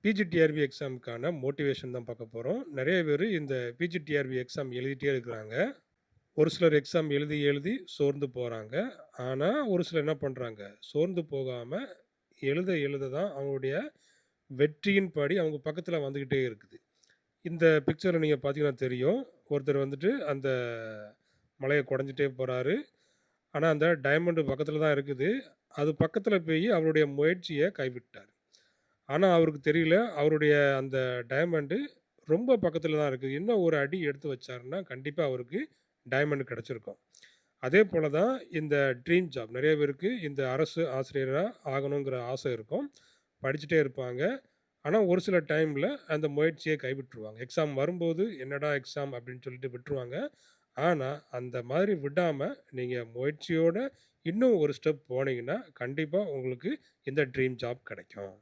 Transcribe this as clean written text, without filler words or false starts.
PGTRB எக்ஸாமுக்கான motivation தான் பார்க்க போறோம். நெறைய பேரு இந்த பிஜிடிஆர்பி எக்ஸாம் எழுதிட்டே இருக்கிறாங்க. ஒரு சிலர் எக்ஸாம் எழுதி, எழுதி சோர்ந்து போறாங்க. ஆனா, ஒரு சிலர் என்ன பண்றாங்க, சோர்ந்து போகாம எழுத, எழுத தான் அவங்களுடைய வெற்றியின் படி அவங்க பக்கத்துல வந்துகிட்டே இருக்குது. இந்த பிக்சர்ல நீங்க பார்த்தீங்கன்னா தெரியும். ஒருத்தர் வந்துட்டு அந்த மலைய கொடைஞ்சுட்டே போறாரு. ஆனா, அந்த டைமண்ட் பக்கத்துல தான் இருக்குது. அது பக்கத்துல போயி அவருடைய முயற்சிய கைவிட்டாரு. ஆனா, அவருக்கு தெரியல. அவருடைய அந்த டயமண்டு ரொம்ப பக்கத்துல தான் இருக்கு. இன்னும் ஒரு அடி எடுத்து வச்சாருன்னா, கண்டிப்பா அவருக்கு டயமண்ட் கிடைச்சிருக்கும். அதே போல தான் இந்த ட்ரீம் ஜாப். நெறைய பேருக்கு இந்த அரசு ஆசிரியரா ஆகணுங்கிற ஆசை இருக்கும். படிச்சுட்டே இருப்பாங்க. ஆனா, ஒரு சில டைம்ல அந்த முயற்சிய கைவிட்டுருவாங்க. எக்ஸாம் வரும்போது, "என்னடா எக்ஸாம்?" அப்படின்னு சொல்லிட்டு விட்டுருவாங்க. ஆனா, அந்த மாதிரி விடாம நீங்க முயற்சியோட இன்னும் ஒரு ஸ்டெப் போனீங்கன்னா, கண்டிப்பா உங்களுக்கு இந்த ட்ரீம் ஜாப் கிடைக்கும்.